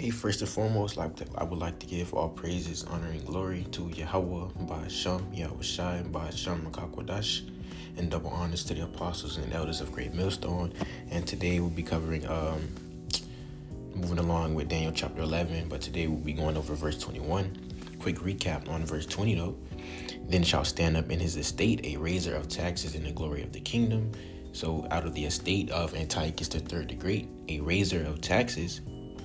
Okay, first and foremost, I would like to give all praises, honor, and glory to Yahweh, Ba'asham, Yahweh Shai, Ba'asham, Makakwadash, and double honors to the apostles and elders of Great Millstone. And today we'll be covering, moving along with Daniel chapter 11, but today we'll be going over verse 21. Quick recap on verse 20 though. Then shall stand up in his estate a raiser of taxes in the glory of the kingdom. So out of the estate of Antiochus III the Great, a raiser of taxes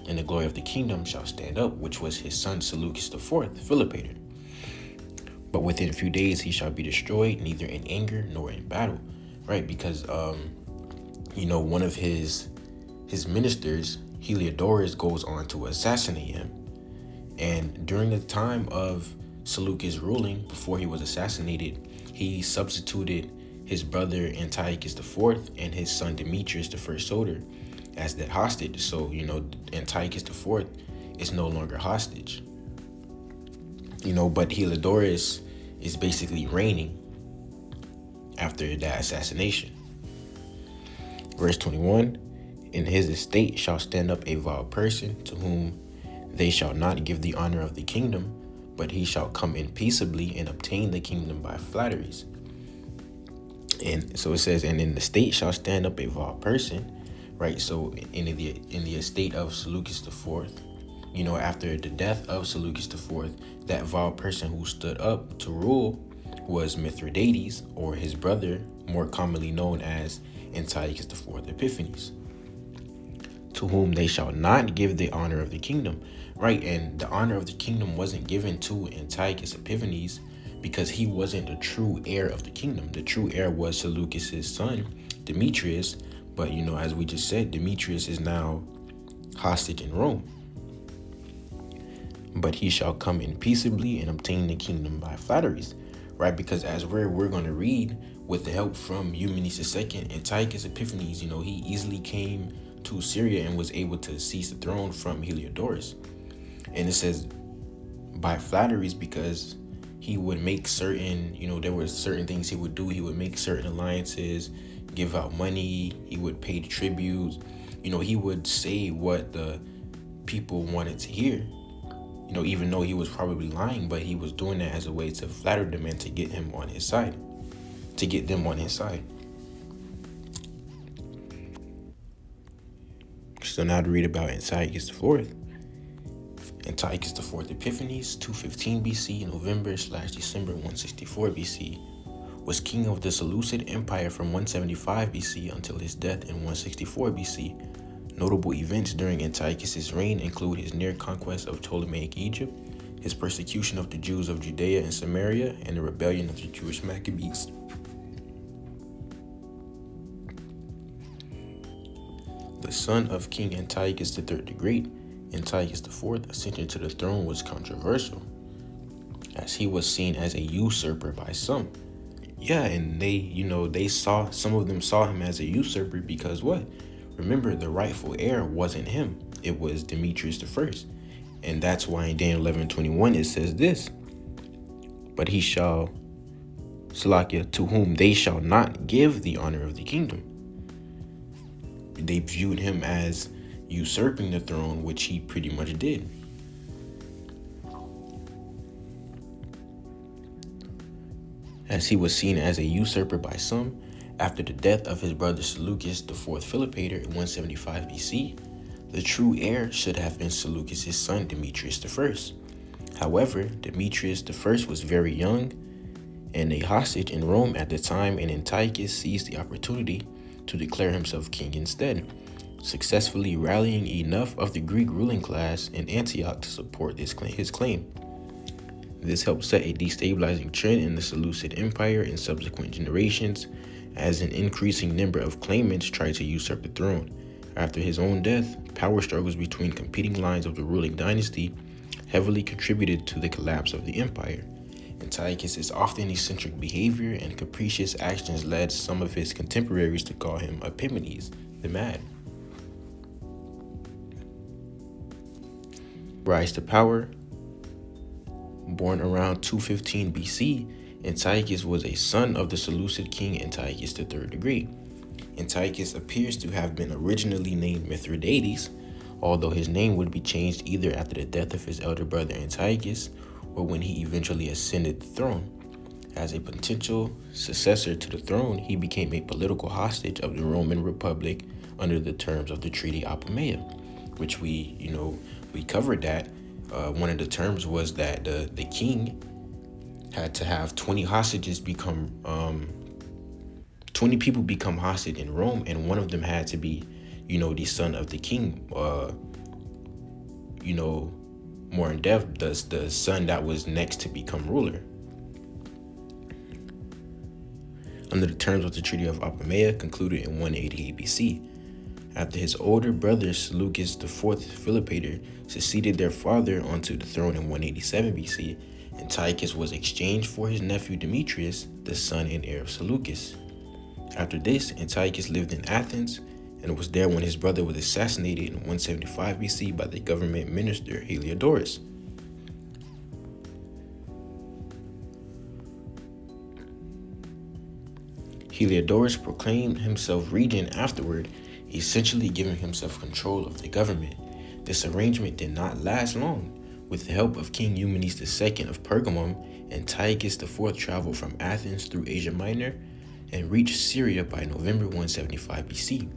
in the glory of the kingdom shall stand up, which was his son Seleucus IV, Philopator. But within a few days he shall be destroyed, neither in anger nor in battle. Right? Because one of his ministers, Heliodorus, goes on to assassinate him. And during the time of Seleucus ruling, before he was assassinated, he substituted his brother Antiochus IV and his son Demetrius, the first soldier, as that hostage. So, Antiochus IV is no longer hostage. But Heliodorus is basically reigning after that assassination. Verse 21, in his estate shall stand up a vile person, to whom they shall not give the honor of the kingdom, but he shall come in peaceably and obtain the kingdom by flatteries. And so it says, and in the state shall stand up a vile person, right? So in the estate of Seleucus IV, after the death of Seleucus IV, that vile person who stood up to rule was Mithridates, or his brother, more commonly known as Antiochus IV Epiphanes, to whom they shall not give the honor of the kingdom, right? And the honor of the kingdom wasn't given to Antiochus Epiphanes because he wasn't the true heir of the kingdom. The true heir was Seleucus's son, Demetrius. But, as we just said, Demetrius is now hostage in Rome. But he shall come in peaceably and obtain the kingdom by flatteries, right? Because as we're going to read, with the help from Eumenes II, Antiochus Epiphanes, he easily came to Syria and was able to seize the throne from Heliodorus. And it says by flatteries because he would make certain, there were certain things he would do. He would make certain alliances, give out money, he would pay tributes, he would say what the people wanted to hear, even though he was probably lying, but he was doing that as a way to flatter them and to get him on his side, to get them on his side. So now to read about Antiochus IV. Antiochus IV Epiphanes, 215 BC, November/December 164 BC, was king of the Seleucid Empire from 175 BC until his death in 164 BC. Notable events during Antiochus's reign include his near conquest of Ptolemaic Egypt, his persecution of the Jews of Judea and Samaria, and the rebellion of the Jewish Maccabees. The son of King Antiochus III the Great, Antiochus IV, ascension to the throne was controversial, as he was seen as a usurper by some. Yeah, and some of them saw him as a usurper because what? Remember, the rightful heir wasn't him. It was Demetrius I. And that's why in Daniel 11:21 it says this, but he shall, Salakia, to whom they shall not give the honor of the kingdom. They viewed him as usurping the throne, which he pretty much did. As he was seen as a usurper by some, after the death of his brother Seleucus IV Philopator in 175 BC, the true heir should have been Seleucus' son Demetrius I. However, Demetrius I was very young and a hostage in Rome at the time, and Antiochus seized the opportunity to declare himself king instead, successfully rallying enough of the Greek ruling class in Antioch to support his claim. This helped set a destabilizing trend in the Seleucid Empire in subsequent generations, as an increasing number of claimants tried to usurp the throne. After his own death, power struggles between competing lines of the ruling dynasty heavily contributed to the collapse of the empire. Antiochus' often eccentric behavior and capricious actions led some of his contemporaries to call him Epimanes, the Mad. Rise to power. Born around 215 BC, Antiochus was a son of the Seleucid king Antiochus III the Great. Antiochus appears to have been originally named Mithridates, although his name would be changed either after the death of his elder brother Antiochus or when he eventually ascended the throne. As a potential successor to the throne, he became a political hostage of the Roman Republic under the terms of the Treaty of Apamea, which we covered that. One of the terms was that the king had to have 20 hostages become 20 people become hostage in Rome, and one of them had to be, the son of the king. More in depth, the son that was next to become ruler. Under the terms of the Treaty of Apamea, concluded in 188 BC, after his older brother Seleucus IV Philopator succeeded their father onto the throne in 187 BC, Antiochus was exchanged for his nephew Demetrius, the son and heir of Seleucus. After this, Antiochus lived in Athens and was there when his brother was assassinated in 175 BC by the government minister Heliodorus. Heliodorus proclaimed himself regent afterward, essentially giving himself control of the government. This arrangement did not last long. With the help of King Eumenes II of Pergamum, Antiochus IV traveled from Athens through Asia Minor and reached Syria by November 175 BC.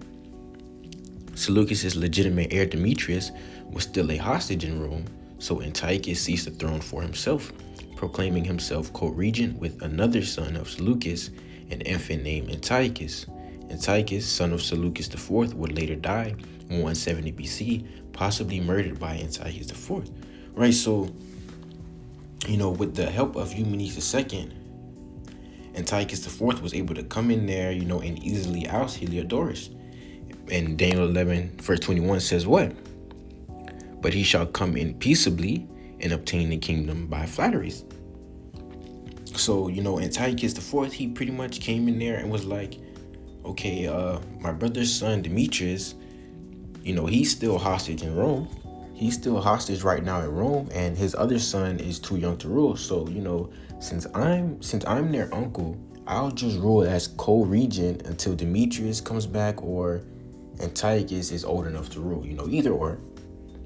Seleucus' legitimate heir Demetrius was still a hostage in Rome, so Antiochus seized the throne for himself, proclaiming himself co-regent with another son of Seleucus, an infant named Antiochus. Antiochus, son of Seleucus IV, would later die in 170 BC, possibly murdered by Antiochus IV. Right, so, with the help of Eumenes II, Antiochus IV was able to come in there, and easily oust Heliodorus. And Daniel 11, verse 21 says what? But he shall come in peaceably and obtain the kingdom by flatteries. So, Antiochus IV, he pretty much came in there and was like, okay, my brother's son Demetrius, he's still hostage in Rome. He's still hostage right now in Rome, and his other son is too young to rule. So, since I'm their uncle, I'll just rule as co-regent until Demetrius comes back or Antiochus is old enough to rule. Either or,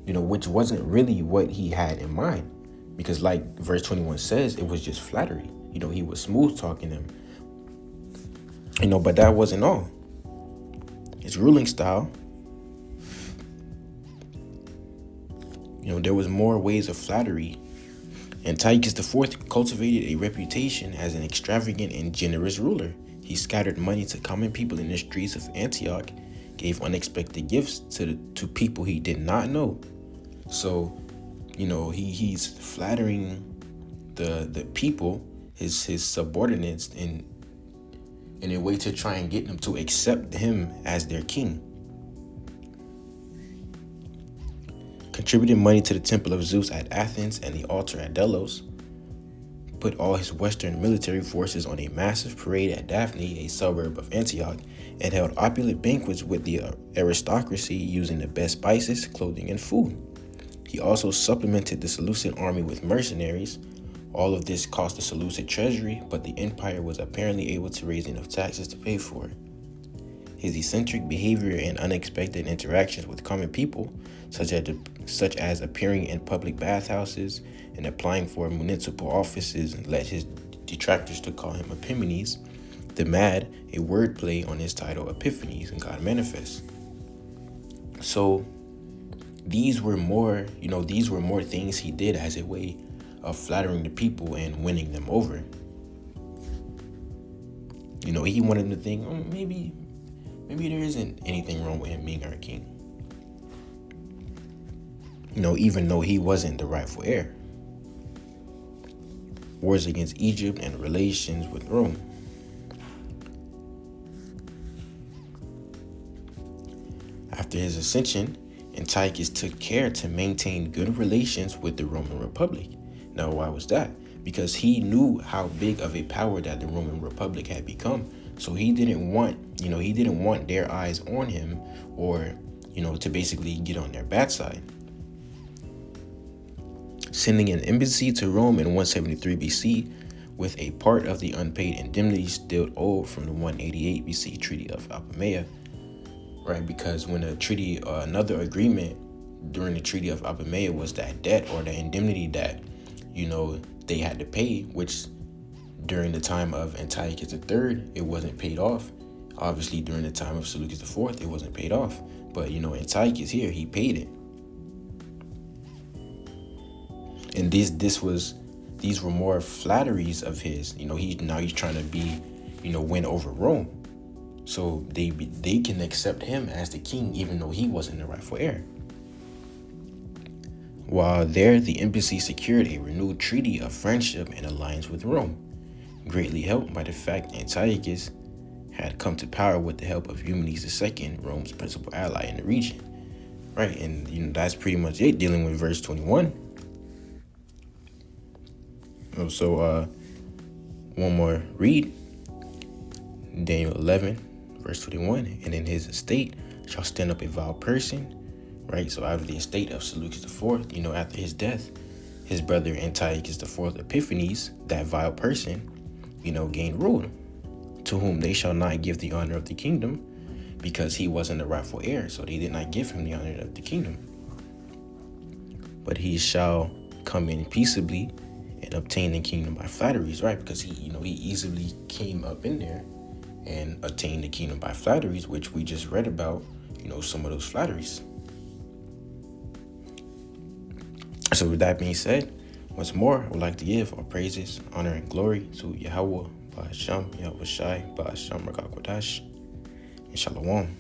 which wasn't really what he had in mind, because like verse 21 says, it was just flattery. He was smooth talking him. But that wasn't all. His ruling style, there was more ways of flattery. Antiochus IV cultivated a reputation as an extravagant and generous ruler. He scattered money to common people in the streets of Antioch, gave unexpected gifts to people he did not know. So, he's flattering the people, his subordinates, in a way to try and get them to accept him as their king. Contributed money to the temple of Zeus at Athens and the altar at Delos. Put all his western military forces on a massive parade at Daphne, a suburb of Antioch, and held opulent banquets with the aristocracy using the best spices, clothing, and food. He also supplemented the Seleucid army with mercenaries. All of this cost the Seleucid treasury, but the empire was apparently able to raise enough taxes to pay for it. His eccentric behavior and unexpected interactions with common people, such as appearing in public bathhouses and applying for municipal offices, and led his detractors to call him Epimanes the Mad, a wordplay on his title Epiphanes in God Manifest. So these were more things he did as a way of flattering the people and winning them over. He wanted them to think, maybe there isn't anything wrong with him being our king. Even though he wasn't the rightful heir. Wars against Egypt and relations with Rome. After his ascension, Antiochus took care to maintain good relations with the Roman Republic. Now, why was that? Because he knew how big of a power that the Roman Republic had become. So he didn't want their eyes on him, or, to basically get on their bad side. Sending an embassy to Rome in 173 BC with a part of the unpaid indemnity still owed from the 188 BC Treaty of Apamea, right? Because when another agreement during the Treaty of Apamea was that debt or the indemnity that, they had to pay, which during the time of Antiochus III, it wasn't paid off. Obviously, during the time of Seleucus IV, it wasn't paid off. But, Antiochus here, he paid it. And these were more flatteries of his. He's trying to win over Rome. So they can accept him as the king, even though he wasn't the rightful heir. While there, the embassy secured a renewed treaty of friendship and alliance with Rome, greatly helped by the fact Antiochus had come to power with the help of Eumenes II, Rome's principal ally in the region. Right, and that's pretty much it, dealing with verse 21. So one more read. Daniel 11, verse 21. And in his estate shall stand up a vile person. Right, so out of the estate of Seleucus IV, after his death, his brother Antiochus IV Epiphanes, that vile person, gained rule, to whom they shall not give the honor of the kingdom, because he wasn't the rightful heir, so they did not give him the honor of the kingdom. But he shall come in peaceably and obtain the kingdom by flatteries, right? Because he easily came up in there and obtained the kingdom by flatteries, which we just read about, some of those flatteries. So with that being said, once more, I would like to give all praises, honor, and glory to Yahweh, Ba'ashem, Yahweh Shai, Ba'ashem, Rakakwadash, and Shalom.